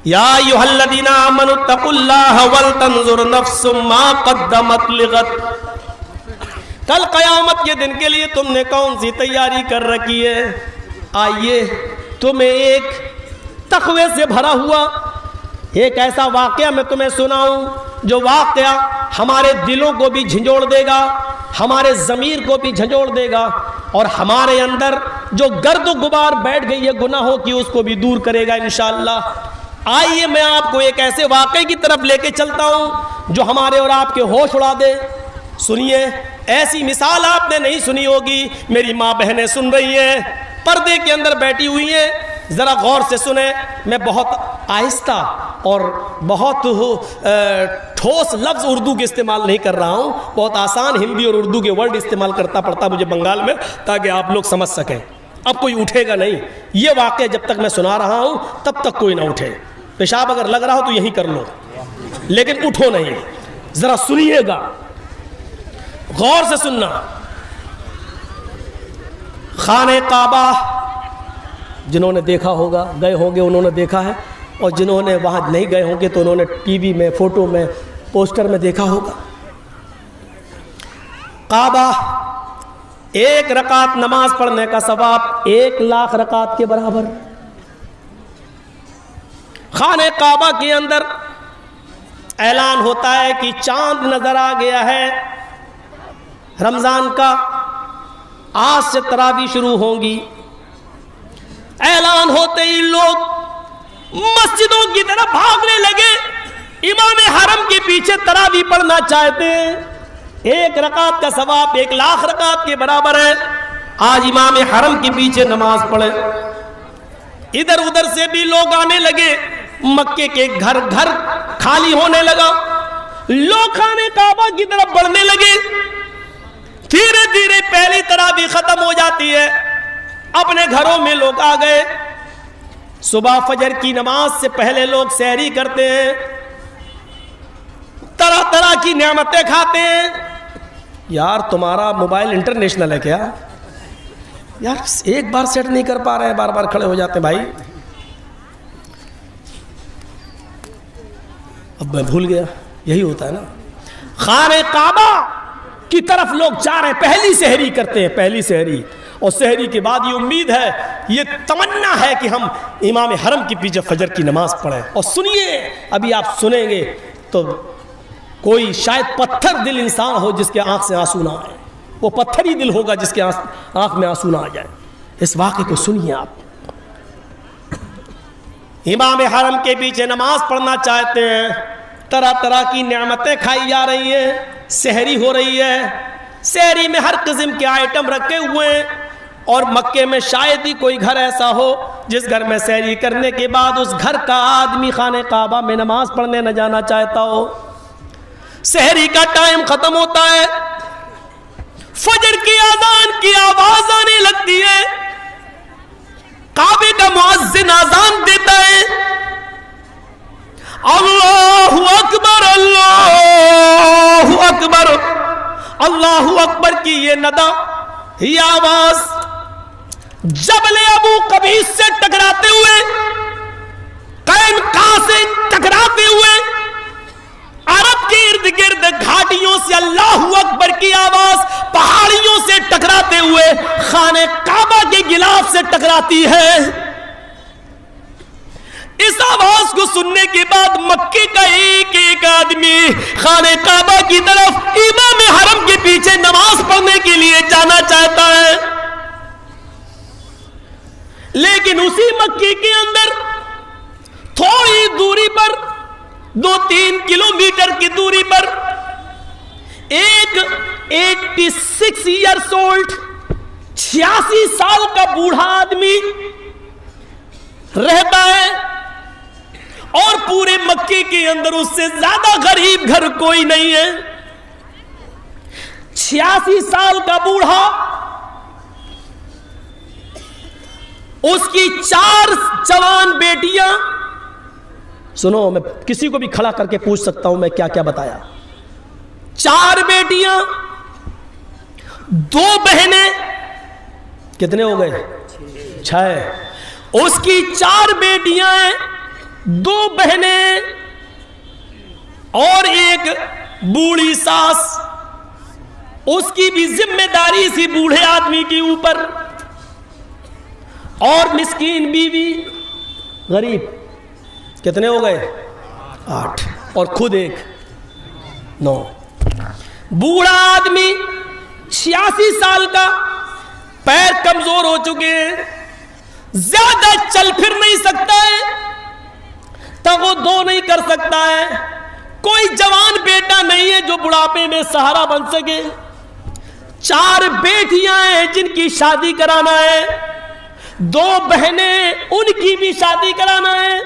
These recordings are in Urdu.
یا ایھا الذین آمنوا اتقوا اللہ ولتنظر نفس ما قدمت لغد. کل قیامت کے دن کے لیے تم نے کون سی تیاری کر رکھی ہے؟ آئیے تمہیں ایک تقوی سے بھرا ہوا ایک ایسا واقعہ میں تمہیں سناؤں جو واقعہ ہمارے دلوں کو بھی جھنجھوڑ دے گا, ہمارے ضمیر کو بھی جھنجھوڑ دے گا, اور ہمارے اندر جو گرد و غبار بیٹھ گئی ہے گناہوں کی اس کو بھی دور کرے گا انشاءاللہ. آئیے میں آپ کو ایک ایسے واقعے کی طرف لے کے چلتا ہوں جو ہمارے اور آپ کے ہوش اڑا دے. سنیے, ایسی مثال آپ نے نہیں سنی ہوگی. میری ماں بہنیں سن رہی ہیں, پردے کے اندر بیٹھی ہوئی ہیں, ذرا غور سے سنیں. میں بہت آہستہ اور بہت ٹھوس لفظ اردو کے استعمال نہیں کر رہا ہوں, بہت آسان ہندی اور اردو کے ورڈ استعمال کرتا پڑتا مجھے بنگال میں, تاکہ آپ لوگ سمجھ سکیں. اب کوئی اٹھے گا نہیں, یہ واقعہ جب تک میں سنا رہا ہوں تب تک کوئی نہ اٹھے. پیشاب اگر لگ رہا ہو تو یہی کر لو, لیکن اٹھو نہیں. ذرا سنیے گا, غور سے سننا. خانہ کعبہ جنہوں نے دیکھا ہوگا, گئے ہوں گے انہوں نے دیکھا ہے, اور جنہوں نے وہاں نہیں گئے ہوں گے تو انہوں نے ٹی وی میں, فوٹو میں, پوسٹر میں دیکھا ہوگا. کعبہ, ایک رکعت نماز پڑھنے کا ثواب 1,00,000 رکعت کے برابر. خانہ کعبہ کے اندر اعلان ہوتا ہے کہ چاند نظر آ گیا ہے رمضان کا, آج سے تراویح شروع ہوں گی. اعلان ہوتے ہی لوگ مسجدوں کی طرف بھاگنے لگے, امام حرم کے پیچھے تراویح پڑھنا چاہتے ہیں. 1 رکعت کا ثواب 1,00,000 رکعت کے برابر ہے. آج امام حرم کے پیچھے نماز پڑھے. ادھر ادھر سے بھی لوگ آنے لگے, مکے کے گھر گھر خالی ہونے لگا, لوگ خانہ کعبہ کی طرف بڑھنے لگے. دھیرے دھیرے پہلی تراویح ختم ہو جاتی ہے, اپنے گھروں میں لوگ آ گئے. صبح فجر کی نماز سے پہلے لوگ سحری کرتے ہیں, طرح طرح کی نعمتیں کھاتے ہیں. یار تمہارا موبائل انٹرنیشنل ہے کیا یار؟ ایک بار سیٹ نہیں کر پا رہے ہیں, بار بار کھڑے ہو جاتے ہیں بھائی. اب میں بھول گیا, یہی ہوتا ہے نا. خانہ کعبہ کی طرف لوگ جا رہے ہیں, پہلی سحری کرتے ہیں, پہلی سحری. اور سحری کے بعد یہ امید ہے, یہ تمنا ہے کہ ہم امام حرم کے پیچھے فجر کی نماز پڑھیں. اور سنیے, ابھی آپ سنیں گے تو کوئی شاید پتھر دل انسان ہو جس کے آنکھ سے آنسو نہ آئے, وہ پتھر ہی دل ہوگا جس کے آنکھ میں آنسو نہ آ جائے. اس واقعے کو سنیے آپ. امام حرم کے پیچھے نماز پڑھنا چاہتے ہیں, طرح طرح کی نعمتیں کھائی جا رہی ہیں, سحری ہو رہی ہے. سحری میں ہر قسم کے آئٹم رکھے ہوئے ہیں, اور مکے میں شاید ہی کوئی گھر ایسا ہو جس گھر میں سحری کرنے کے بعد اس گھر کا آدمی خانہ کعبہ میں نماز پڑھنے نہ جانا چاہتا ہو. سحری کا ٹائم ختم ہوتا ہے, فجر کی اذان کی آواز آنے لگتی ہے, کعبے کا مؤذن اذان دیتا ہے, اللہ اکبر اللہ اکبر, اللہ اکبر کی یہ ندا, یہ آواز جبل ابو قبیس سے ٹکراتے ہوئے, قینقاع سے ٹکراتے ہوئے, عرب کے ارد گرد گھاٹیوں سے اللہ اکبر کی آواز پہاڑیوں سے ٹکراتے ہوئے خانہ کعبہ کے غلاف سے ٹکراتی ہے. اس آواز کو سننے کے بعد مکے کا ایک ایک آدمی خانہ کعبہ کی طرف امام حرم کے پیچھے نماز پڑھنے کے لیے جانا چاہتا ہے. لیکن اسی مکے کے اندر تھوڑی دوری پر, 2-3 کلومیٹر کی دوری پر, ایک 86 ایئرس اولڈ 86 سال کا بوڑھا آدمی رہتا ہے, اور پورے مکے کے اندر اس سے زیادہ غریب گھر کوئی نہیں ہے. 86 سال کا بوڑھا, اس کی 4 جوان بیٹیاں. سنو, میں کسی کو بھی کھڑا کر کے پوچھ سکتا ہوں میں کیا کیا بتایا. 4 بیٹیاں, 2 بہنیں, کتنے ہو گئے؟ 6. اس کی 4 بیٹیاں ہیں, دو بہنیں اور ایک بوڑھی ساس، اس کی بھی ذمہ داری اسی بوڑھے آدمی کے اوپر، اور مسکین بیوی غریب. کتنے ہو گئے؟ 8، اور خود ایک 9. بوڑھا آدمی 86 سال کا، پیر کمزور ہو چکے ہیں، زیادہ چل پھر نہیں سکتا ہے، تگو دو نہیں کر سکتا ہے. کوئی جوان بیٹا نہیں ہے جو بڑھاپے میں سہارا بن سکے. 4 بیٹیاں ہیں جن کی شادی کرانا ہے، 2 بہنیں ان کی بھی شادی کرانا ہے.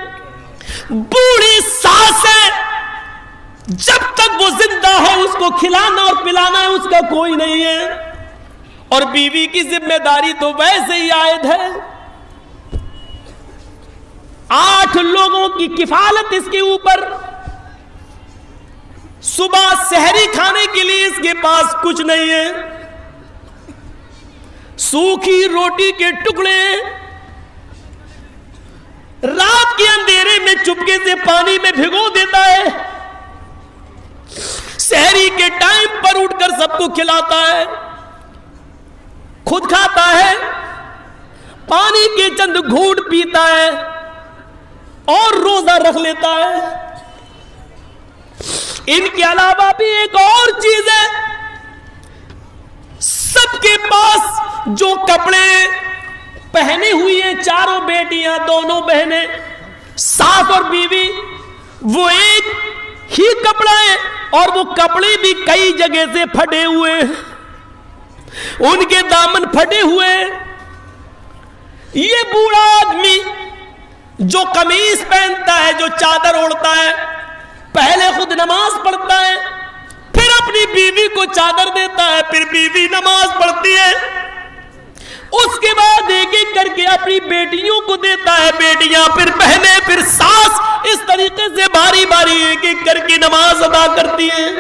بوڑھی ساس ہے، جب تک وہ زندہ ہے اس کو کھلانا اور پلانا ہے، اس کا کوئی نہیں ہے. اور بیوی کی ذمہ داری تو ویسے ہی عائد ہے. 8 لوگوں کی کفالت اس کے اوپر. صبح سحری کھانے کے لیے اس کے پاس کچھ نہیں ہے، سوکھی روٹی کے ٹکڑے، رات کے اندھیرے میں چپکے سے پانی میں بھگو دیتا ہے، سحری کے ٹائم پر اٹھ کر سب کو کھلاتا ہے، خود کھاتا ہے، پانی کے چند گھونٹ پیتا ہے اور روزہ رکھ لیتا ہے. ان کے علاوہ بھی ایک اور چیز ہے، سب کے پاس جو کپڑے پہنے ہوئی ہیں، 4 بیٹیاں، دونوں بہنیں، ساس اور بیوی، وہ ایک ہی کپڑا ہے اور وہ کپڑے بھی کئی جگہ سے پھٹے ہوئے ہیں، ان کے دامن پھٹے ہوئے ہیں. یہ بوڑھا آدمی جو قمیص پہنتا ہے، جو چادر اوڑھتا ہے، پہلے خود نماز پڑھتا ہے، پھر اپنی بیوی کو چادر دیتا ہے، پھر بیوی نماز پڑھتی ہے، اس کے بعد ایک ایک کر کے اپنی بیٹیوں کو دیتا ہے، بیٹیاں پھر بہنیں پھر ساس، اس طریقے سے باری باری ایک ایک کر کے نماز ادا کرتی ہیں.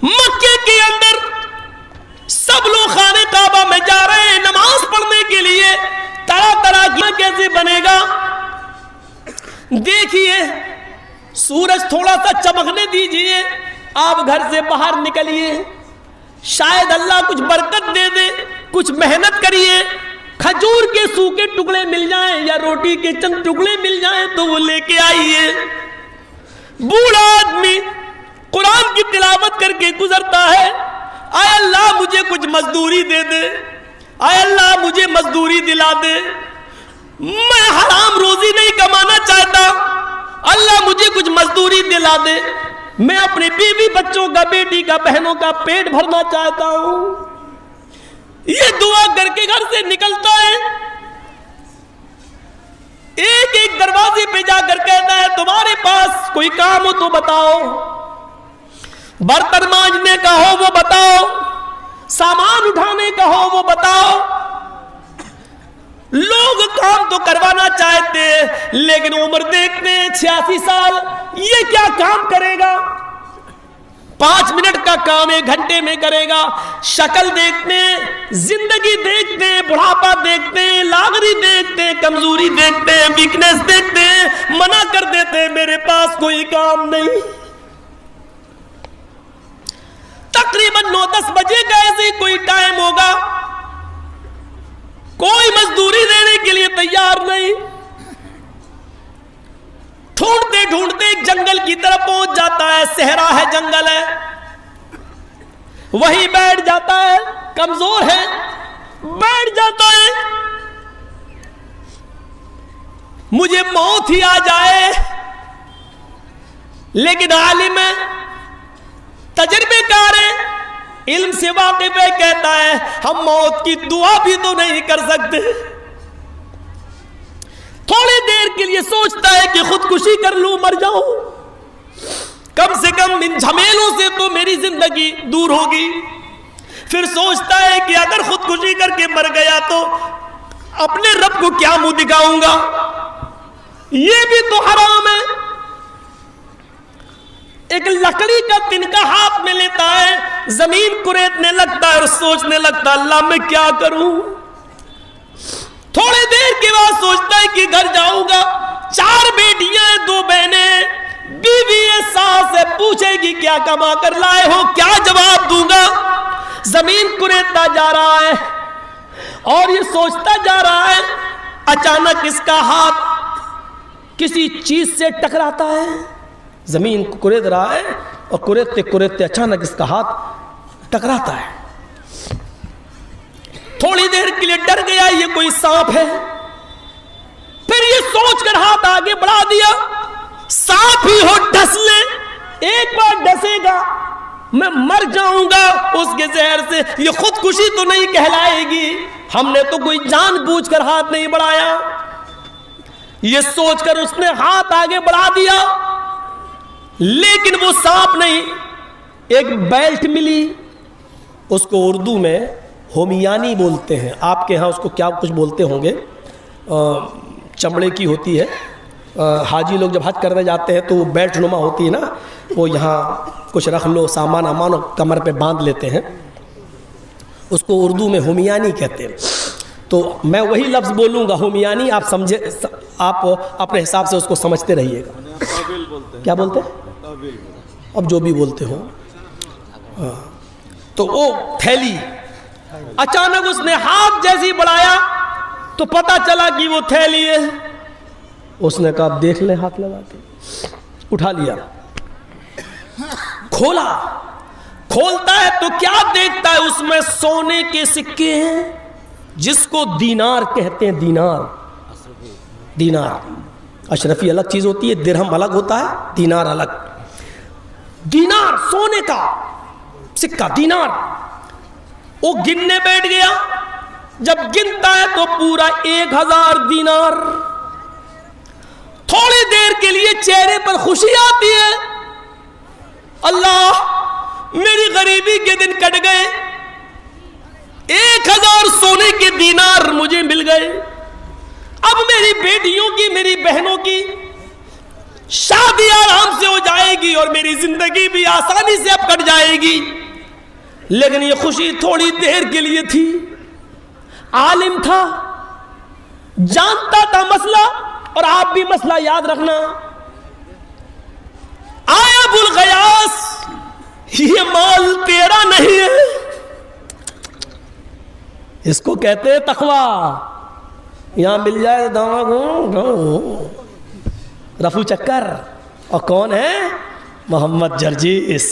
مکے کے اندر سب لوگ خانہ کعبہ میں جا رہے ہیں نماز پڑھنے کے لیے. طرح طرح کی کیسے بنے گا؟ دیکھیے سورج تھوڑا سا چمکنے دیجئے، آپ گھر سے باہر نکلیے، شاید اللہ کچھ برکت دے دے. کچھ محنت کریے، کھجور کے سوکھے ٹکڑے مل جائیں یا روٹی کے چند ٹکڑے مل جائیں تو وہ لے کے آئیے. بوڑھا آدمی قرآن کی تلاوت کر کے گزرتا ہے، اے اللہ مجھے کچھ مزدوری دے دے، اے اللہ مجھے مزدوری دلا دے، میں حرام روزی نہیں کمانا چاہتا، اللہ مجھے کچھ مزدوری دلا دے، میں اپنے بیوی بچوں کا، بیٹی کا، بہنوں کا پیٹ بھرنا چاہتا ہوں. یہ دعا کر کے گھر سے نکلتا ہے، ایک ایک دروازے پہ جا کر کہتا ہے تمہارے پاس کوئی کام ہو تو بتاؤ، برتن مانجنے کا ہو وہ بتاؤ، سامان اٹھانے کا ہو وہ بتاؤ. لوگ کام تو کروانا چاہتے ہیں لیکن عمر دیکھتے ہیں 86 سال، یہ کیا کام کرے گا؟ 5 منٹ کا کام 1 گھنٹے میں کرے گا. شکل دیکھتے ہیں، زندگی دیکھتے ہیں، بڑھاپا دیکھتے ہیں، لاغری دیکھتے ہیں، کمزوری دیکھتے ہیں، ویکنیس دیکھتے ہیں، منع کر دیتے ہیں میرے پاس کوئی کام نہیں. تقریباً 9-10 بجے کا ایسے ہی کوئی ٹائم ہوگا، کوئی مزدوری دینے کے لیے تیار نہیں. ڈھونڈتے ڈھونڈتے ایک جنگل کی طرف پہنچ جاتا ہے، صحرا ہے، جنگل ہے، وہیں بیٹھ جاتا ہے. کمزور ہے، بیٹھ جاتا ہے. مجھے موت ہی آ جائے، لیکن عالم ہے، تجربے کار ہے، علم سے واقف ہے، کہتا ہے ہم موت کی دعا بھی تو نہیں کر سکتے. تھوڑی دیر کے لیے سوچتا ہے کہ خودکشی کر لوں، مر جاؤں، کم سے کم ان جھمیلوں سے تو میری زندگی دور ہوگی. پھر سوچتا ہے کہ اگر خودکشی کر کے مر گیا تو اپنے رب کو کیا منہ دکھاؤں گا، یہ بھی تو حرام ہے. ایک لکڑی کا تنکا ہاتھ میں لیتا ہے، زمین کریدنے لگتا ہے اور سوچنے لگتا ہے اللہ میں کیا کروں. تھوڑی دیر کے بعد سوچتا ہے کہ گھر جاؤں گا، 4 بیٹیاں 2 بہنیں، بیوی ساس سے پوچھے گی کیا کما کر لائے ہو، کیا جواب دوں گا؟ زمین کریدتا جا رہا ہے اور یہ سوچتا جا رہا ہے، اچانک اس کا ہاتھ کسی چیز سے ٹکراتا ہے، زمین کو کورید رہا ہے اور کوریدتے کوریدتے اچانک اس کا ہاتھ ٹکراتا ہے۔ تھوڑی دیر کے لیے ڈر گیا، یہ کوئی سانپ ہے، پھر یہ سوچ کر ہاتھ آگے بڑھا دیا، سانپ ہی ہو ڈس لے، ایک بار ڈسے گا میں مر جاؤں گا اس کے زہر سے، یہ خودکشی تو نہیں کہلائے گی، ہم نے تو کوئی جان بوجھ کر ہاتھ نہیں بڑھایا۔ یہ سوچ کر اس نے ہاتھ آگے بڑھا دیا، لیکن وہ سانپ نہیں، ایک بیلٹ ملی، اس کو اردو میں ہومیانی بولتے ہیں، آپ کے ہاں اس کو کیا کچھ بولتے ہوں گے، چمڑے کی ہوتی ہے، حاجی لوگ جب حج کرنے جاتے ہیں تو وہ بیلٹ نما ہوتی ہے نا، وہ یہاں کچھ رکھ لو سامان امان کمر پہ باندھ لیتے ہیں، اس کو اردو میں ہومیانی کہتے ہیں۔ تو میں وہی لفظ بولوں گا ہومیانی، آپ سمجھے، آپ اپنے حساب سے اس کو سمجھتے رہیے گا۔ کیا بولتے ہیں؟ اب جو بھی بولتے ہو۔ تو وہ تھیلی، اچانک اس نے ہاتھ جیسی بڑھایا تو پتا چلا کہ وہ تھیلی ہے، اس نے کہا اب دیکھ لیں، ہاتھ لگا کے اٹھا لیا، کھولا، کھولتا ہے تو کیا دیکھتا ہے؟ اس میں سونے کے سکے ہیں، جس کو دینار کہتے ہیں، دینار، دینار اشرفی الگ چیز ہوتی ہے، درہم الگ ہوتا ہے، دینار الگ، دینار سونے کا سکہ، دینار۔ وہ گننے بیٹھ گیا، جب گنتا ہے تو پورا 1000 دینار۔ تھوڑی دیر کے لیے چہرے پر خوشی آتی ہے، اللہ میری غریبی کے دن کٹ گئے، 1000 سونے کے دینار مجھے مل گئے، اب میری بیٹیوں کی، میری بہنوں کی شادی آرام سے ہو جائے گی اور میری زندگی بھی آسانی سے اب کٹ جائے گی۔ لیکن یہ خوشی تھوڑی دیر کے لیے تھی، عالم تھا، جانتا تھا مسئلہ، اور آپ بھی مسئلہ یاد رکھنا، آیا ابو الغیاس، یہ مال تیرا نہیں ہے، اس کو کہتے ہیں تقوی، یہاں مل جائے رفو چکر۔ اور کون ہے؟ محمد جرجیس،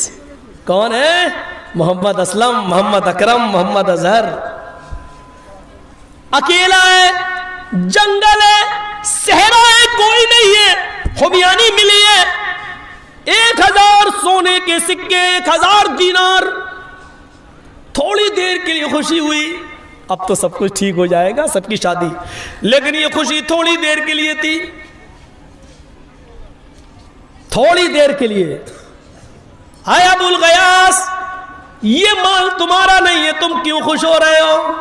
کون ہے؟ محمد اسلم، محمد اکرم، محمد اظہر۔ اکیلا ہے، جنگل ہے، صحرا ہے، کوئی نہیں ہے، ہومیانی ملی ہے، 1000 سونے کے سکے، 1000 دینار۔ تھوڑی دیر کے لیے خوشی ہوئی، اب تو سب کچھ ٹھیک ہو جائے گا، سب کی شادی، لیکن یہ خوشی تھوڑی دیر کے لیے تھی، تھوڑی دیر کے لیے۔ اے ابو الغیاس، یہ مال تمہارا نہیں ہے، تم کیوں خوش ہو رہے ہو؟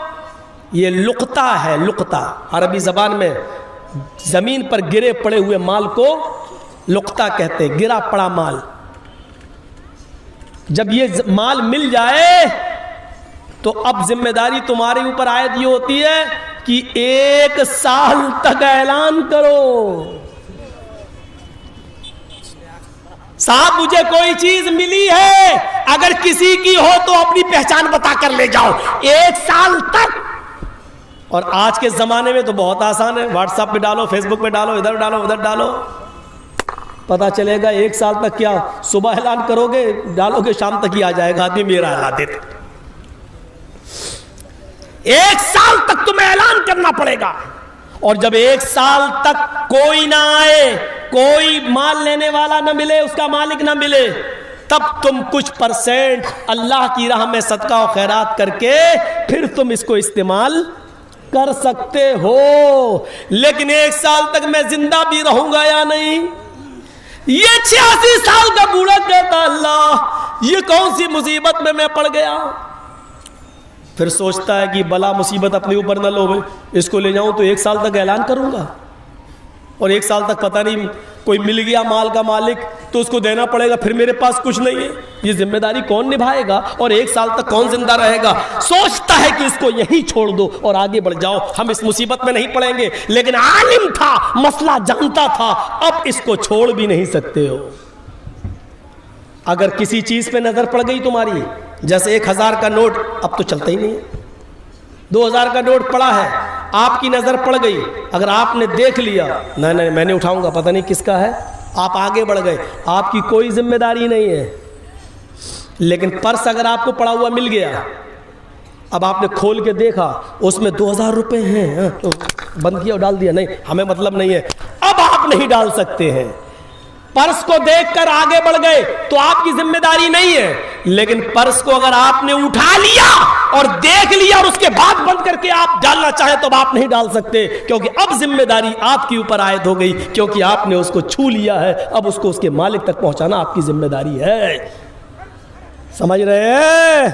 یہ لقطہ ہے، لقطہ عربی زبان میں زمین پر گرے پڑے ہوئے مال کو لقطہ کہتے ہیں، گرا پڑا مال۔ جب یہ مال مل جائے تو اب ذمہ داری تمہارے اوپر عائد یہ ہوتی ہے کہ 1 سال تک اعلان کرو، صاحب مجھے کوئی چیز ملی ہے، اگر کسی کی ہو تو اپنی پہچان بتا کر لے جاؤ، 1 سال تک۔ اور آج کے زمانے میں تو بہت آسان ہے، واٹس ایپ پہ ڈالو، فیس بک پہ ڈالو، ادھر ڈالو ادھر ڈالو، پتا چلے گا 1 سال تک۔ کیا صبح اعلان کرو گے، ڈالو گے، شام تک ہی آ جائے گا آدمی میرا اعلان دیتا۔ 1 سال تک تمہیں اعلان کرنا پڑے گا، اور جب 1 سال تک کوئی نہ آئے، کوئی مال لینے والا نہ ملے، اس کا مالک نہ ملے، تب تم کچھ % اللہ کی راہ میں صدقہ و خیرات کر کے پھر تم اس کو استعمال کر سکتے ہو۔ لیکن 1 سال تک میں زندہ بھی رہوں گا یا نہیں؟ یہ 86 سال کا بوڑھا کہتا اللہ یہ کون سی مصیبت میں پڑ گیا؟ پھر سوچتا ہے کہ بلا مصیبت اپنے اوپر نہ لو، اس کو لے جاؤں تو 1 سال تک اعلان کروں گا، اور 1 سال تک پتہ نہیں کوئی مل گیا مال کا مالک تو اس کو دینا پڑے گا, پھر میرے پاس کچھ نہیں ہے. یہ ذمہ داری کون نبھائے گا؟ اور 1 سال تک کون زندہ رہے گا؟ سوچتا ہے کہ اس کو یہی چھوڑ دو اور آگے بڑھ جاؤ, ہم اس مصیبت میں نہیں پڑیں گے. لیکن عالم تھا, مسئلہ جانتا تھا, اب اس کو چھوڑ بھی نہیں سکتے ہو. اگر کسی چیز پہ نظر پڑ گئی تمہاری, جیسے 1000 کا نوٹ اب تو چلتا ہی نہیں ہے, 2000 کا نوٹ پڑا ہے, آپ کی نظر پڑ گئی, اگر آپ نے دیکھ لیا نہیں میں نہیں اٹھاؤں گا, پتہ نہیں کس کا ہے, آپ آگے بڑھ گئے, آپ کی کوئی ذمہ داری نہیں ہے. لیکن پرس اگر آپ کو پڑا ہوا مل گیا, اب آپ نے کھول کے دیکھا اس میں 2000 روپے ہیں, تو بند کیا اور ڈال دیا, نہیں ہمیں مطلب نہیں ہے, اب آپ نہیں ڈال سکتے ہیں. پرس کو دیکھ کر آگے بڑھ گئے تو آپ کی ذمہ داری نہیں ہے. لیکن پرس کو اگر آپ نے اٹھا لیا اور دیکھ لیا اور اس کے بعد بند کر کے آپ ڈالنا چاہیں تو آپ نہیں ڈال سکتے, کیونکہ اب ذمہ داری آپ کے اوپر عائد ہو گئی, کیونکہ آپ نے اس کو چھو لیا ہے. اب اس کو اس کے مالک تک پہنچانا آپ کی ذمہ داری ہے. سمجھ رہے ہیں؟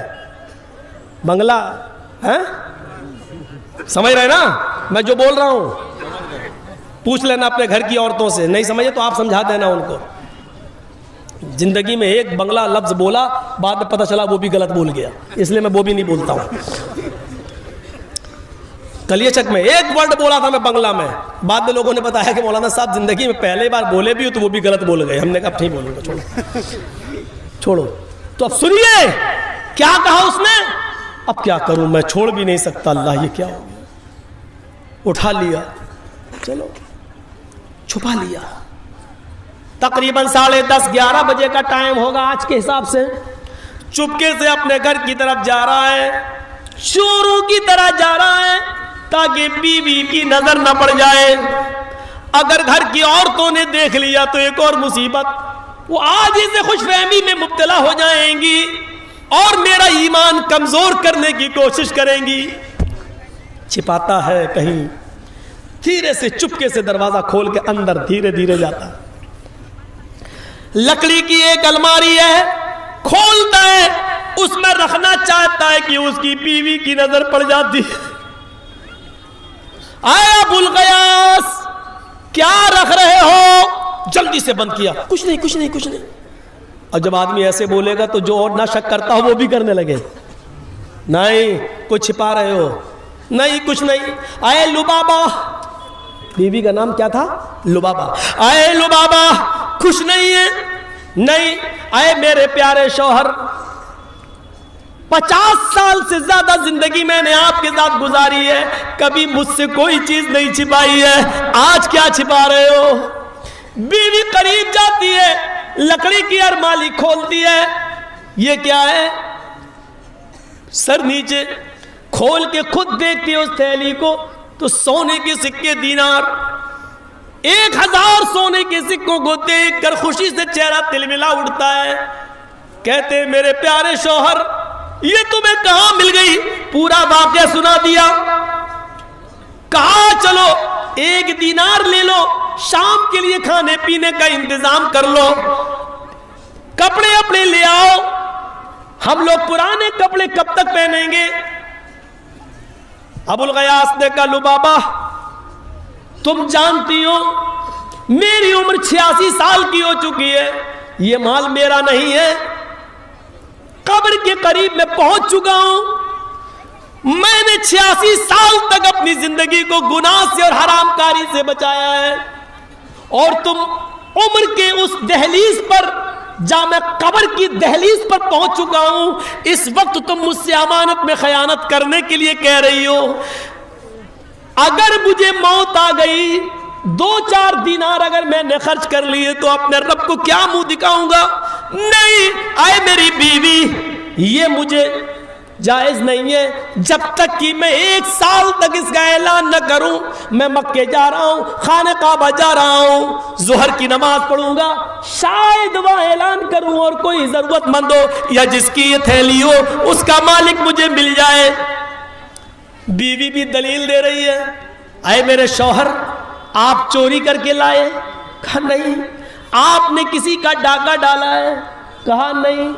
بنگلہ ہے, سمجھ رہے نا میں جو بول رہا ہوں؟ پوچھ لینا اپنے گھر کی عورتوں سے, نہیں سمجھے تو آپ سمجھا دینا ان کو. زندگی میں ایک بنگلہ لفظ بولا, بعد میں پتہ چلا وہ بھی غلط بول گیا, اس لیے میں وہ بھی نہیں بولتا ہوں. کلیہ چک میں ایک ورڈ بولا تھا میں بنگلہ میں, بعد میں لوگوں نے بتایا کہ مولانا صاحب زندگی میں پہلے بار بولے بھی ہو تو وہ بھی غلط بول گئے. ہم نے کہا نہیں بولوں گا, چھوڑو. تو اب سنیے کیا کہا اس نے, اب کیا کروں میں, چھوڑ بھی نہیں سکتا, اللہ یہ کیا ہو گیا. اٹھا لیا, چلو چھپا لیا. تقریباً 10:30 11 بجے کا ٹائم ہوگا آج کے حساب سے. چپکے سے اپنے گھر کی طرف جا رہا ہے, چوروں کی طرح جا رہا ہے تاکہ بیوی کی نظر نہ پڑ جائے. اگر گھر کی عورتوں نے دیکھ لیا تو ایک اور مصیبت, وہ آج سے خوش فہمی میں مبتلا ہو جائیں گی اور میرا ایمان کمزور کرنے کی کوشش کریں گی. چھپاتا ہے کہیں, دھیرے سے چپکے سے دروازہ کھول کے اندر دھیرے دھیرے جاتا. لکڑی کی ایک الماری ہے, کھولتا ہے, اس میں رکھنا چاہتا ہے کہ اس کی بیوی کی نظر پڑ جاتی. آیا ابو الغیاث کیا رکھ رہے ہو؟ جلدی سے بند کیا, کچھ نہیں کچھ نہیں کچھ نہیں. اور جب آدمی ایسے بولے گا تو جو اور نہ شک کرتا ہو وہ بھی کرنے لگے, نہیں کچھ چھپا رہے ہو, نہیں کچھ نہیں. آئے لبابا, بیوی کا نام کیا تھا؟ لبابا. آئے لبابا خوش نہیں ہے؟ نہیں. آئے میرے پیارے شوہر, 50 سال سے زیادہ زندگی میں نے آپ کے ساتھ گزاری ہے, کبھی مجھ سے کوئی چیز نہیں چھپائی ہے, آج کیا چھپا رہے ہو؟ بیوی قریب جاتی ہے, لکڑی کی ارمالی کھولتی ہے, یہ کیا ہے؟ سر نیچے کھول کے خود دیکھتی ہے اس تھیلی کو تو سونے کے سکے دینار, 1000 سونے کے سکوں کو دیکھ کر خوشی سے چہرہ تلملا اٹھتا ہے. کہتے میرے پیارے شوہر یہ تمہیں کہاں مل گئی؟ پورا واقعہ سنا دیا. کہا چلو 1 دینار لے لو, شام کے لیے کھانے پینے کا انتظام کر لو, کپڑے اپنے لے آؤ, ہم لوگ پرانے کپڑے کب تک پہنیں گے؟ ابو الغیاث نے کہا لبابا تم جانتی ہو میری عمر 86 سال کی ہو چکی ہے, یہ مال میرا نہیں ہے, قبر کے قریب میں پہنچ چکا ہوں, میں نے 86 سال تک اپنی زندگی کو گناہ سے اور حرام کاری سے بچایا ہے, اور تم عمر کے اس دہلیز پر, جہاں میں قبر کی دہلیز پر پہنچ چکا ہوں, اس وقت تم مجھ سے امانت میں خیانت کرنے کے لیے کہہ رہی ہو. اگر مجھے موت آ گئی, 2-4 دینار اگر میں نے خرچ کر لیے تو اپنے رب کو کیا منہ دکھاؤں گا؟ نہیں. آئے میری بیوی یہ مجھے جائز نہیں ہے, جب تک کہ میں 1 سال تک اس کا اعلان نہ کروں میں مکے جا رہا ہوں, خانہ کعبہ جا رہا ہوں, ظہر کی نماز پڑھوں گا, شاید وہاں اعلان کروں اور کوئی ضرورت مند ہو یا جس کی یہ تھیلی ہو اس کا مالک مجھے مل جائے. بیوی بھی دلیل دے رہی ہے, اے میرے شوہر آپ چوری کر کے لائے؟ کہا نہیں. آپ نے کسی کا ڈاکہ ڈالا ہے؟ کہا نہیں.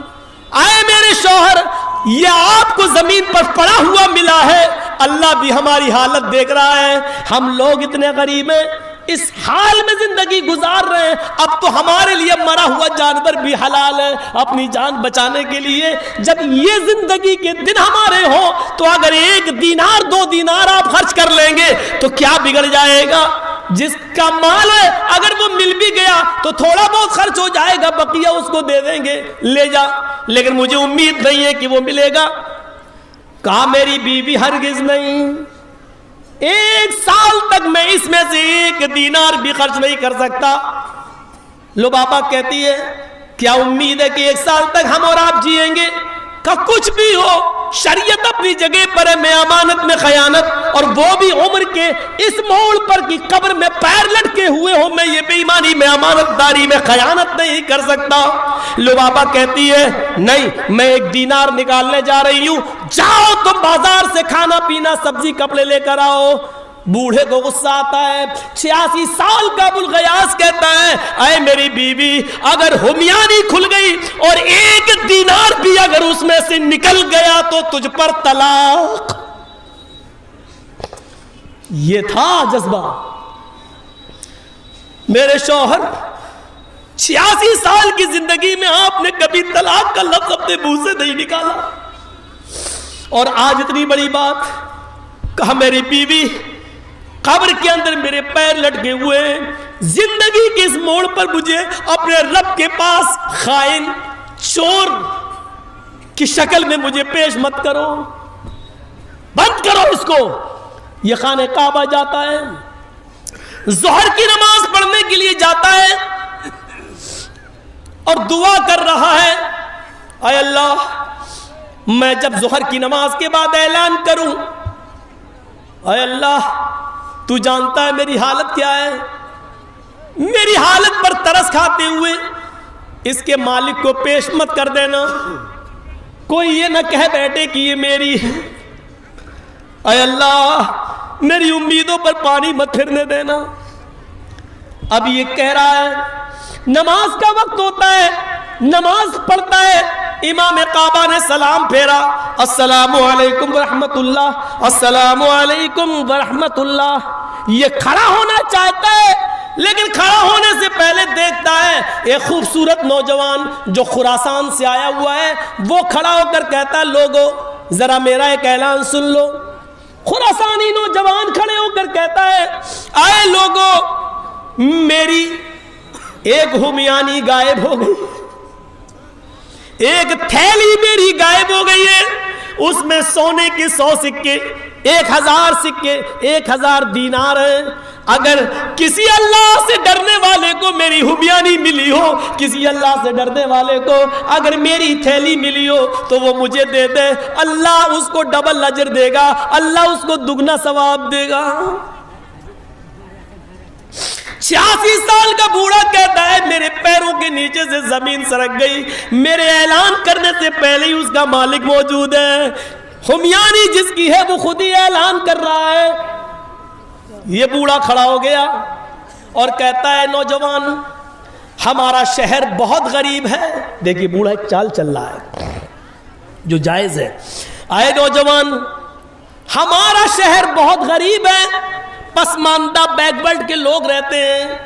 اے میرے شوہر یہ آپ کو زمین پر پڑا ہوا ملا ہے, اللہ بھی ہماری حالت دیکھ رہا ہے, ہم لوگ اتنے غریب ہیں, اس حال میں زندگی گزار رہے ہیں. اب تو ہمارے لیے مرا ہوا جانور بھی حلال ہے اپنی جان بچانے کے لیے. جب یہ زندگی کے دن ہمارے ہوں تو اگر 1 دینار 2 دینار آپ خرچ کر لیں گے تو کیا بگڑ جائے گا؟ جس کا مال ہے اگر وہ مل بھی گیا تو تھوڑا بہت خرچ ہو جائے گا, بقیہ اس کو دے دیں گے, لے جا. لیکن مجھے امید نہیں ہے کہ وہ ملے گا. کہا میری بیوی ہرگز نہیں, 1 سال تک میں اس میں سے 1 دینار بھی خرچ نہیں کر سکتا. لبابہ کہتی ہے کیا امید ہے کہ 1 سال تک ہم اور آپ جیئیں گے؟ کہ کچھ بھی ہو شریعت اپنی جگہ پر ہے, میں امانت میں خیانت, اور وہ بھی عمر کے اس موڑ پر کی قبر میں پیر لٹکے ہوئے ہوں, میں یہ بے ایمانی میں امانت داری میں خیانت نہیں کر سکتا. لبابہ کہتی ہے نہیں, میں 1 دینار نکالنے جا رہی ہوں, جاؤ تم بازار سے کھانا پینا سبزی کپڑے لے کر آؤ. بوڑھے کو غصہ آتا ہے. 86 سال کا ابوالغیاث کہتا ہے اے میری بیوی, اگر ہمیانی کھل گئی اور 1 دینار بھی اگر اس میں سے نکل گیا تو تجھ پر طلاق. یہ تھا جذبہ. میرے شوہر 86 سال کی زندگی میں آپ نے کبھی طلاق کا لفظ اپنے منہ سے نہیں نکالا. اور آج اتنی بڑی بات, کہا میری بیوی قبر کے اندر میرے پیر لٹکے ہوئے ہیں, زندگی کے اس موڑ پر مجھے اپنے رب کے پاس خائن چور کی شکل میں مجھے پیش مت کرو, بند کرو اس کو. یہ خانہ کعبہ جاتا ہے, ظہر کی نماز پڑھنے کے لیے جاتا ہے اور دعا کر رہا ہے اے اللہ میں جب ظہر کی نماز کے بعد اعلان کروں, اے اللہ تو جانتا ہے میری حالت کیا ہے, میری حالت پر ترس کھاتے ہوئے اس کے مالک کو پیش مت کر دینا, کوئی یہ نہ کہہ بیٹھے کہ یہ میری ہے. اے اللہ میری امیدوں پر پانی مت پھرنے دینا. اب یہ کہہ رہا ہے, نماز کا وقت ہوتا ہے, نماز پڑھتا ہے, امام کعبہ نے سلام پھیرا, السلام علیکم ورحمت اللہ, السلام علیکم ورحمت اللہ. یہ کھڑا ہونا چاہتا ہے لیکن کھڑا ہونے سے پہلے دیکھتا ہے ایک خوبصورت نوجوان جو خراسان سے آیا ہوا ہے, وہ کھڑا ہو کر کہتا ہے لوگو ذرا میرا ایک اعلان سن لو. خراسانی نوجوان کھڑے ہو کر کہتا ہے اے لوگو میری 1 ہمیانی غائب ہو گئی, 1 تھیلی میری غائب ہو گئی ہے, اس میں سونے کے 100 سکے, 1000 سکے, 1000 دینار ہیں. اگر کسی اللہ سے ڈرنے والے کو میری ہمیانی ملی ہو, کسی اللہ سے ڈرنے والے کو اگر میری تھیلی ملی ہو تو وہ مجھے دے دے, اللہ اس کو ڈبل اجر دے گا, اللہ اس کو دگنا ثواب دے گا. 86 سال کا بوڑھا کہتا ہے میرے پیروں کے نیچے سے زمین سرک گئی, میرے اعلان کرنے سے پہلے ہی اس کا مالک موجود ہے, ہمیانی جس کی ہے وہ خود ہی اعلان کر رہا ہے. یہ بوڑھا کھڑا ہو گیا اور کہتا ہے نوجوان ہمارا شہر بہت غریب ہے. دیکھیے بوڑھا ایک چال چل رہا ہے جو جائز ہے. اے نوجوان ہمارا شہر بہت غریب ہے, پسماندہ بیک ورڈ کے لوگ رہتے ہیں,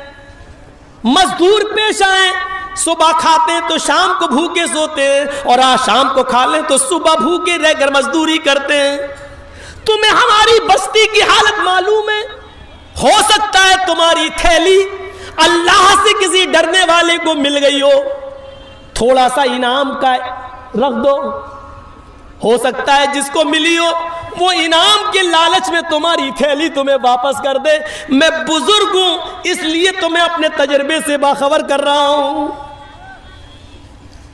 مزدور پیش آئیں, صبح کھاتے ہیں تو شام کو بھوکے سوتے ہیں, اور آج شام کو کھا لیں تو صبح بھوکے رہ کر مزدوری کرتے ہیں. تمہیں ہماری بستی کی حالت معلوم ہے, ہو سکتا ہے تمہاری تھیلی اللہ سے کسی ڈرنے والے کو مل گئی ہو, تھوڑا سا انعام کا رکھ دو, ہو سکتا ہے جس کو ملی ہو وہ انعام کے لالچ میں تمہاری تھیلی تمہیں واپس کر دے. میں بزرگ ہوں اس لیے تمہیں اپنے تجربے سے باخبر کر رہا ہوں.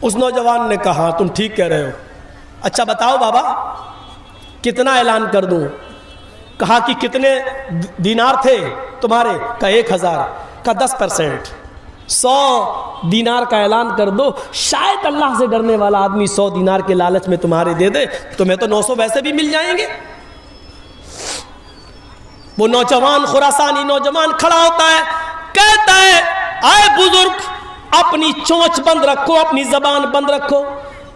اس نوجوان نے کہا تم ٹھیک کہہ رہے ہو, اچھا بتاؤ بابا کتنا اعلان کر دوں؟ کہا کہ کتنے دینار تھے تمہارے؟ کہا 1000. کا 10%, 100 دینار کا اعلان کر دو, شاید اللہ سے ڈرنے والا آدمی 100 دینار کے لالچ میں تمہارے دے دے, تمہیں تو 900 ویسے بھی مل جائیں گے. وہ نوجوان خراسانی نوجوان کھڑا ہوتا ہے, کہتا ہے اے بزرگ اپنی چونچ بند رکھو, اپنی زبان بند رکھو,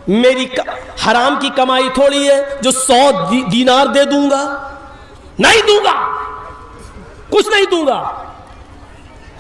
میری حرام کی کمائی تھوڑی ہے جو 100 دینار دے دوں گا, نہیں دوں گا, کچھ نہیں دوں گا.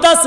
10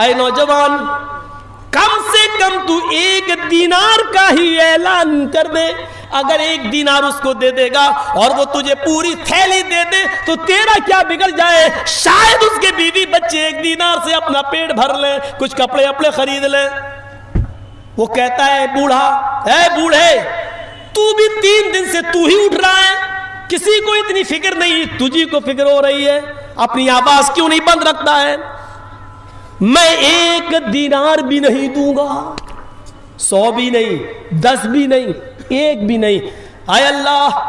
اے نوجوان کم سے کم تو 1 دینار کا ہی اعلان کر دے. اگر 1 دینار اس کو دے دے گا اور وہ تجھے پوری تھیلی دے دے تو تیرا کیا بگڑ جائے؟ شاید اس کے بیوی بچے 1 دینار سے اپنا پیٹ بھر لیں, کچھ کپڑے اپنے خرید لیں. وہ کہتا ہے بوڑھا, اے بوڑھے تو بھی 3 دن سے تو ہی اٹھ رہا ہے, کسی کو اتنی فکر نہیں, تجھی کو فکر ہو رہی ہے, اپنی آواز کیوں نہیں بند رکھتا ہے؟ میں 1 دینار بھی نہیں دوں گا, 100 بھی نہیں, 10 بھی نہیں, 1 بھی نہیں. اے اللہ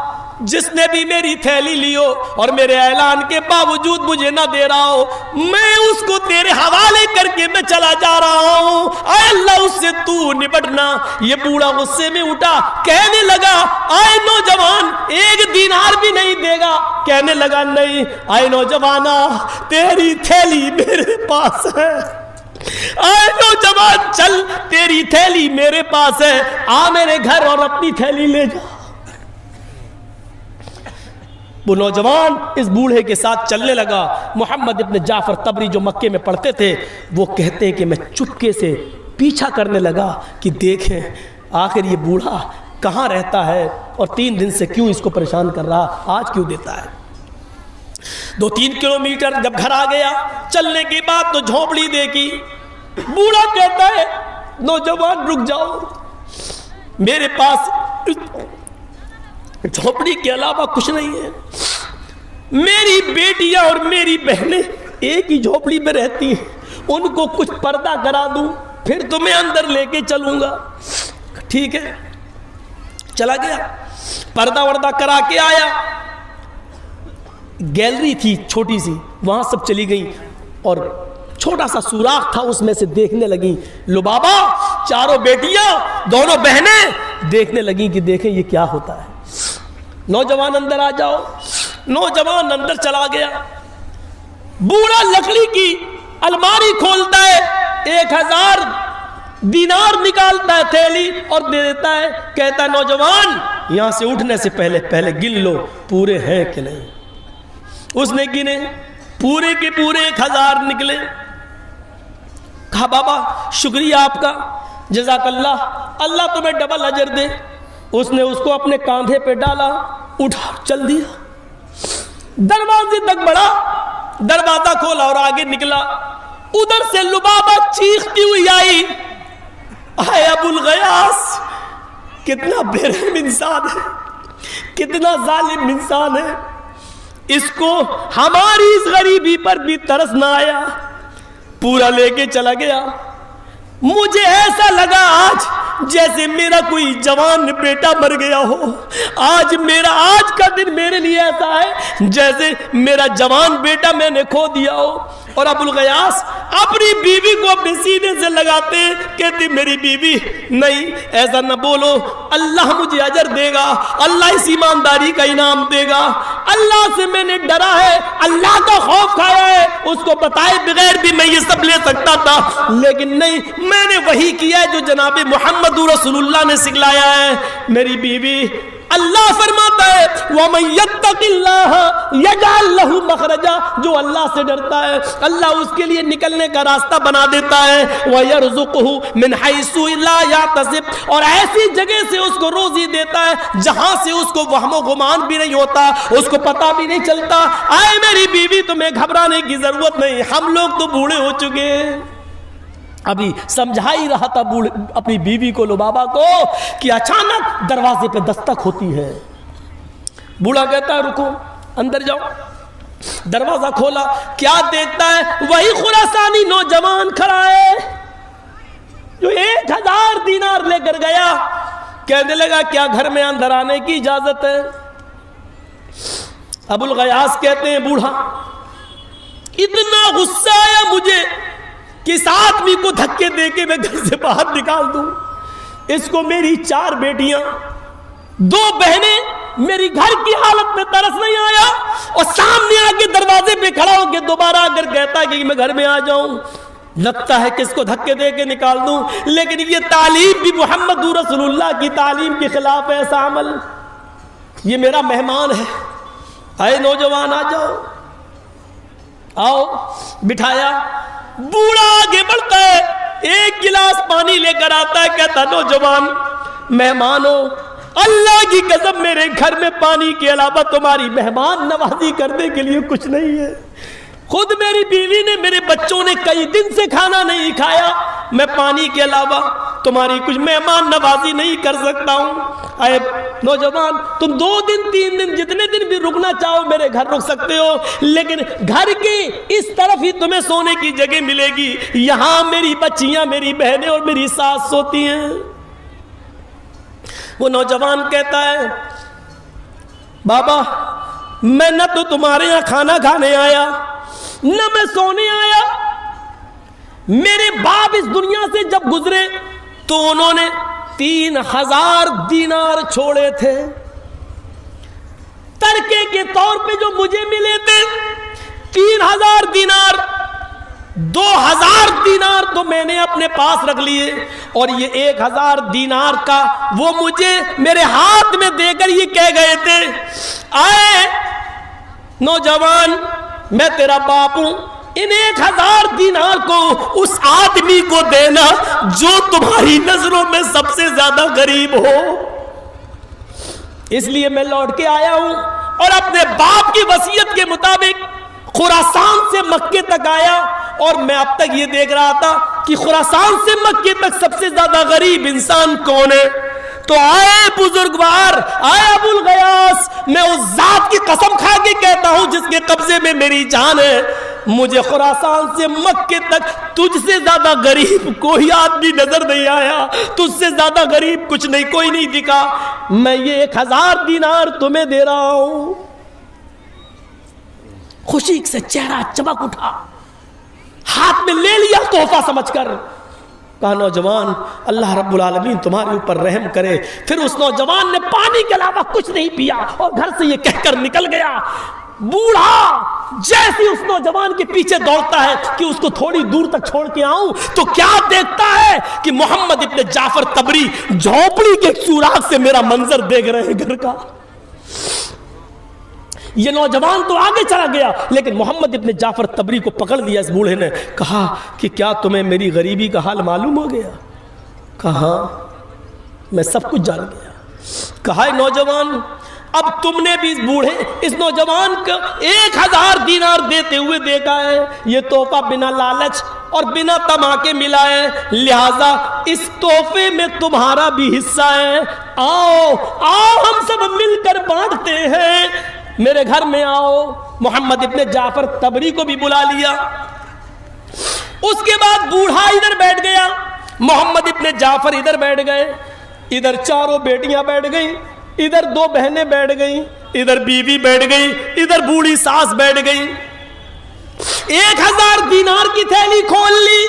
جس نے بھی میری تھیلی لیو اور میرے اعلان کے باوجود مجھے نہ دے رہا ہو, میں اس کو تیرے حوالے کر کے میں چلا جا رہا ہوں. اے اللہ اس سے تو نبٹنا. یہ بوڑھا غصے میں اٹھا, کہنے لگا اے نوجوان 1 دینار بھی نہیں دے گا؟ کہنے لگا نہیں. اے نوجوانا تیری تھیلی میرے پاس ہے. اے نوجوان چل تیری تھیلی میرے پاس ہے, آ میرے گھر اور اپنی تھیلی لے جا. وہ نوجوان اس بوڑھے کے ساتھ چلنے لگا. محمد ابن جعفر طبری جو مکے میں پڑھتے تھے وہ کہتے ہیں کہ میں چپکے سے پیچھا کرنے لگا کہ دیکھیں آخر یہ بوڑھا کہاں رہتا ہے اور 3 دن سے کیوں اس کو پریشان کر رہا, آج کیوں دیتا ہے. 2-3 کلومیٹر جب گھر آ گیا, چلنے کے بعد تو جھونپڑی دیکھی. بوڑھا کہتا ہے نوجوان رک جاؤ, میرے پاس جھونپڑی کے علاوہ کچھ نہیں ہے. میری بیٹیاں اور میری بہنیں ایک ہی جھونپڑی میں رہتی ہیں, ان کو کچھ پردہ کرا دوں پھر تمہیں اندر لے کے چلوں گا. ٹھیک ہے, چلا گیا, پردہ وردہ کرا کے آیا. گیلری تھی چھوٹی سی, وہاں سب چلی گئی اور چھوٹا سا سوراخ تھا, اس میں سے دیکھنے لگی. لبابا چاروں بیٹیاں دونوں بہنیں دیکھنے لگی کہ دیکھیں یہ کیا ہوتا ہے. نوجوان اندر آ جاؤ. نوجوان اندر چلا گیا. بوڑھا لکڑی کی الماری کھولتا ہے, 1000 دینار نکالتا ہے تھیلی اور دے دیتا ہے. کہتا ہے نوجوان یہاں سے اٹھنے سے پہلے گن لو پورے ہیں کہ نہیں. اس نے گنے, پورے کے پورے 1000 نکلے. کہا بابا شکریہ آپ کا, جزاک اللہ, اللہ تمہیں ڈبل اجر دے. اس نے اس کو اپنے کاندھے پہ ڈالا, اٹھا چل دیا. دروازے تک بڑھا, دروازہ کھولا اور آگے نکلا. ادھر سے لبابا چیختی ہوئی آئی, اے ابو الغیاث کتنا بے رحم انسان ہے, کتنا ظالم انسان ہے, اس کو ہماری اس غریبی پر بھی ترس نہ آیا. پورا لے کے چلا گیا. مجھے ایسا لگا آج جیسے میرا کوئی جوان بیٹا مر گیا ہو. آج کا دن میرے لیے ایسا ہے جیسے میرا جوان بیٹا میں نے کھو دیا ہو. اور ابو الغیاث اپنی بیوی کو اپنے سینے سے لگاتے, کہتے میری بیوی نہیں ایسا نہ بولو, اللہ مجھے اجر دے گا, اللہ اس ایمانداری کا انعام دے گا. اللہ سے میں نے ڈرا ہے, اللہ کا خوف کھایا ہے. اس کو بتائے بغیر بھی میں یہ سب لے سکتا تھا, لیکن نہیں, میں نے وہی کیا ہے جو جناب محمد رسول اللہ نے سکھلایا ہے. میری بیوی, اللہ فرماتا ہے وَمَن يَتَّقِ اللَّهَ يَجْعَل لَّهُ مَخْرَجًا, جو اللہ سے ڈرتا ہے اللہ اس کے لیے نکلنے کا راستہ بنا دیتا ہے. وَيَرْزُقُهُ مِنْ حَيْثُ لَا يَحْتَسِبُ, اور ایسی جگہ سے اس کو روزی دیتا ہے جہاں سے اس کو وہم و گمان بھی نہیں ہوتا, اس کو پتہ بھی نہیں چلتا. اے میری بیوی تمہیں گھبرانے کی ضرورت نہیں, ہم لوگ تو بوڑھے ہو چکے ہیں. ابھی سمجھا ہی رہا تھا اپنی بیوی کو, لبابا کو, کہ اچانک دروازے پہ دستک ہوتی ہے. بوڑھا کہتا ہے رکو, اندر جاؤ. دروازہ کھولا, کیا دیکھتا ہے, وہی خراسانی نوجوان کھڑا ہے جو 1000 دینار لے کر گیا. کہنے لگا کیا گھر میں اندر آنے کی اجازت ہے؟ ابو الغیاث کہتے ہیں بوڑھا اتنا غصہ آیا مجھے کہ اس آدمی کو دھکے دے کے میں گھر سے باہر نکال دوں. اس کو میری 4 بیٹیاں 2 بہنیں, میری گھر کی حالت میں ترس نہیں آیا, اور سامنے آ کے دروازے پہ کھڑا ہو کے دوبارہ اگر کہتا ہے کہ میں گھر میں آ جاؤں, لگتا ہے کہ اس کو دھکے دے کے نکال دوں. لیکن یہ تعلیم بھی محمد رسول اللہ کی تعلیم کے خلاف ہے ایسا عمل. یہ میرا مہمان ہے, اے نوجوان آ جاؤ, آؤ. بٹھایا. بوڑھا آگے بڑھتا ہے, ایک گلاس پانی لے کر آتا ہے, کہتا نوجوان مہمانوں, اللہ کی قسم میرے گھر میں پانی کے علاوہ تمہاری مہمان نوازی کرنے کے لیے کچھ نہیں ہے. خود میری بیوی نے, میرے بچوں نے کئی دن سے کھانا نہیں کھایا, میں پانی کے علاوہ تمہاری کچھ مہمان نوازی نہیں کر سکتا ہوں. اے نوجوان, تم 2 دن 3 دن جتنے دن بھی رکنا چاہو میرے گھر رک سکتے ہو, لیکن گھر کی اس طرف ہی تمہیں سونے کی جگہ ملے گی, یہاں میری بچیاں, میری بہنیں اور میری ساس سوتی ہیں. وہ نوجوان کہتا ہے بابا میں نہ تو تمہارے یہاں کھانا کھانے آیا نہ میں سونے آیا. میرے باپ اس دنیا سے جب گزرے تو انہوں نے 3000 دینار چھوڑے تھے, ترکے کے طور پہ جو مجھے ملے تھے 3000 دینار, 2000 دینار تو میں نے اپنے پاس رکھ لیے, اور یہ 1000 دینار کا وہ مجھے میرے ہاتھ میں دے کر یہ کہہ گئے تھے, آئے نوجوان میں تیرا باپ ہوں, ان 1000 دینار کو اس آدمی کو دینا جو تمہاری نظروں میں سب سے زیادہ غریب ہو. اس لیے میں لوٹ کے آیا ہوں اور اپنے باپ کی وصیت کے مطابق خراسان سے مکے تک آیا, اور میں اب تک یہ دیکھ رہا تھا کہ خراسان سے مکے تک سب سے زیادہ غریب انسان کون ہے. تو آئے بزرگوار, آئے ابو الغیاث, میں اس ذات کی قسم کھا کے کہتا ہوں جس کے قبضے میں میری جان ہے, مجھے خراسان سے مکے تک تجھ سے زیادہ غریب کوئی آدمی نظر نہیں آیا, تجھ سے زیادہ غریب کچھ نہیں, کوئی نہیں دکھا. میں یہ 1000 دینار تمہیں دے رہا ہوں. خوشی سے چہرہ چمک اٹھا, ہاتھ میں لے لیا تحفہ سمجھ کر. کہا نوجوان اللہ رب العالمین تمہارے اوپر رحم کرے. پھر اس نوجوان نے پانی کے علاوہ کچھ نہیں پیا اور گھر سے یہ کہہ کر نکل گیا. بوڑھا جیسے اس نوجوان کے پیچھے دوڑتا ہے کہ اس کو تھوڑی دور تک چھوڑ کے آؤں, تو کیا دیکھتا ہے کہ محمد ابن جعفر طبری جھونپڑی کے سوراخ سے میرا منظر دیکھ رہے ہیں گھر کا. یہ نوجوان تو آگے چلا گیا, لیکن محمد ابن جعفر طبری کو پکڑ لیا اس بوڑھے نے. کہا کہ کیا تمہیں میری غریبی کا حال معلوم ہو گیا؟ کہا میں سب کچھ جان گیا. کہا نوجوان اب تم نے بھی اس نوجوان کو 1000 دینار دیتے ہوئے دیکھا ہے, یہ تحفہ بنا لالچ اور بنا طمع کے ملا ہے, لہذا اس تحفے میں تمہارا بھی حصہ ہے. آؤ ہم سب مل کر بانٹتے ہیں, میرے گھر میں آؤ. محمد ابن جعفر طبری کو بھی بلا لیا. اس کے بعد بوڑھا ادھر بیٹھ گیا, محمد ابن جعفر ادھر بیٹھ گئے, ادھر چاروں بیٹیاں بیٹھ گئیں, ادھر 2 بہنیں بیٹھ گئیں, ادھر بیوی بیٹھ گئی, ادھر بوڑھی ساس بیٹھ گئی. 1000 دینار کی تھیلی کھول لی.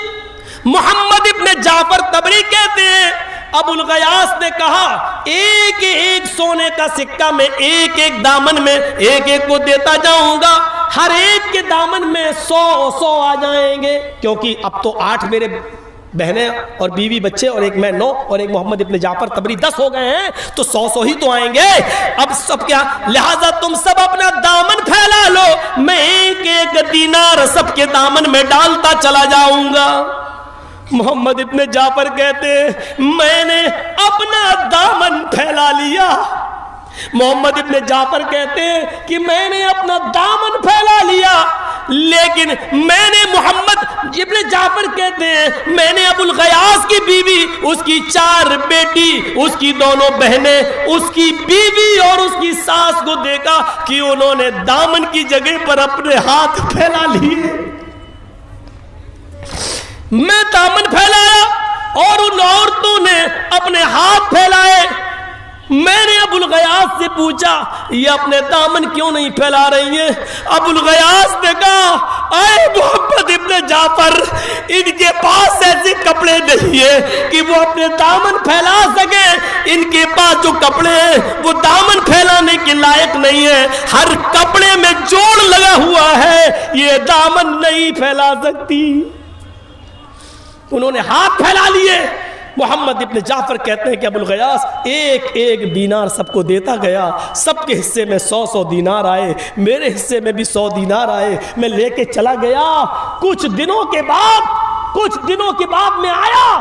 محمد ابن جعفر طبری کہتے ہیں ابو الغیاث نے کہا ایک ایک سونے کا سکہ میں ایک ایک دامن میں ایک ایک کو دیتا جاؤں گا, ہر ایک کے دامن میں 100 آ جائیں گے, کیونکہ اب تو 8 میرے بہنیں اور بیوی بچے اور ایک میں 9 اور ایک محمد ابن جعفر طبری 10 ہو گئے ہیں, تو 100 ہی تو آئیں گے. اب سب کیا, لہذا تم سب اپنا دامن پھیلا لو, میں ایک ایک دینار سب کے دامن میں ڈالتا چلا جاؤں گا. محمد ابن جعفر کہتے میں نے اپنا دامن پھیلا لیا. محمد ابن جعفر کہتے ہیں کہ میں نے اپنا دامن پھیلا لیا, لیکن میں نے محمد ابن جعفر کہتے ہیں میں نے ابو الغیاث کی بیوی, اس کی 4 بیٹی, اس کی 2 بہنیں, اس کی بیوی اور اس کی ساس کو دیکھا کہ انہوں نے دامن کی جگہ پر اپنے ہاتھ پھیلا لیے. میں دامن پھیلایا اور ان عورتوں نے اپنے ہاتھ پھیلائے. میں نے ابو الغیاث سے پوچھا یہ اپنے دامن کیوں نہیں پھیلا رہی ہیں؟ ابو الغیاث نے کہا اے محمد ابن جعفر, ان کے پاس ایسے کپڑے نہیں ہیں کہ وہ اپنے دامن پھیلا سکے. ان کے پاس جو کپڑے ہیں وہ دامن پھیلانے کے لائق نہیں ہے, ہر کپڑے میں جوڑ لگا ہوا ہے, یہ دامن نہیں پھیلا سکتی. انہوں نے ہاتھ پھیلا لیے. محمد ابن جعفر کہتے ہیں کہ ابو الغیاث ایک ایک دینار سب کو دیتا گیا, سب کے حصے میں 100 دینار آئے, میرے حصے میں بھی 100 دینار آئے, میں لے کے چلا گیا. کچھ دنوں کے بعد کچھ دنوں کے بعد میں آیا،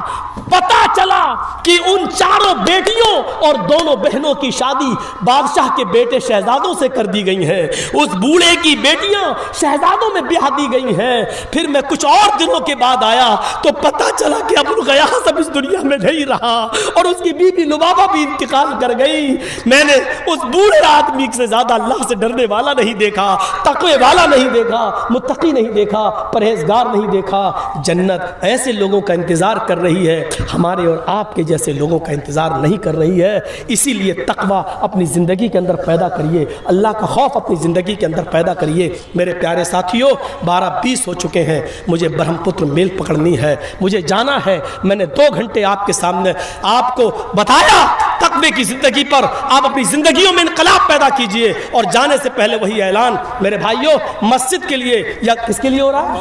پتا چلا کہ ان چاروں بیٹیوں اور دونوں بہنوں کی شادی بادشاہ کے بیٹے شہزادوں سے کر دی گئی ہیں، اس بوڑھے کی بیٹیاں شہزادوں میں بیاہ دی گئی ہیں۔ پھر میں کچھ اور دنوں کے بعد آیا تو پتا چلا کہ ابو الغیاث اب اس دنیا میں نہیں رہا اور اس کی بیوی لبابہ بھی انتقال کر گئی۔ میں نے اس بوڑھے آدمی سے زیادہ اللہ سے ڈرنے والا نہیں دیکھا، تقوی والا نہیں دیکھا، متقی نہیں دیکھا، پرہیزگار نہیں دیکھا۔ جنت ایسے لوگوں کا انتظار کر رہی ہے، ہمارے اور آپ کے جیسے لوگوں کا انتظار نہیں کر رہی ہے۔ اسی لیے تقوی اپنی زندگی کے اندر پیدا کریے، اللہ کا خوف اپنی زندگی کے اندر پیدا کریے۔ میرے پیارے ساتھیوں، 12:20 ہو چکے ہیں، مجھے برہم پتر میل پکڑنی ہے، مجھے جانا ہے۔ میں نے 2 گھنٹے آپ کے سامنے آپ کو بتایا تقوی کی زندگی پر، آپ اپنی زندگیوں میں انقلاب پیدا کیجئے۔ اور جانے سے پہلے وہی اعلان میرے بھائیوں، مسجد کے لیے یا کس کے لیے ہو رہا ہے؟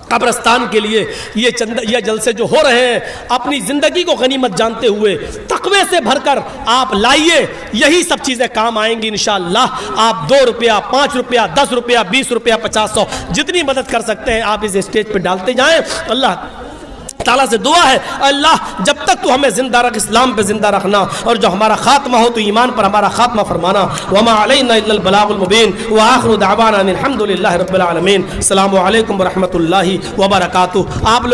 قبرستان کے لیے یہ جلسے جو ہو رہے ہیں، اپنی زندگی کو غنیمت جانتے ہوئے تقوی سے بھر کر آپ لائیے، یہی سب چیزیں کام آئیں گی انشاءاللہ۔ آپ 2 روپیہ، 5 روپیہ، 10 روپیہ، 20 روپیہ، 50، 100 جتنی مدد کر سکتے ہیں آپ اس اسٹیج پہ ڈالتے جائیں۔ اللہ تعالیٰ سے دعا ہے، اللہ جب تک تو ہمیں زندہ رکھ، اسلام پہ زندہ رکھنا، اور جو ہمارا خاتمہ ہو تو ایمان پر ہمارا خاتمہ فرمانا۔ وما علینا الا البلاغ المبین، وآخر دعوانا ان الحمد للہ رب العالمین۔ السلام علیکم ورحمۃ اللہ وبرکاتہ۔ آپ لوگ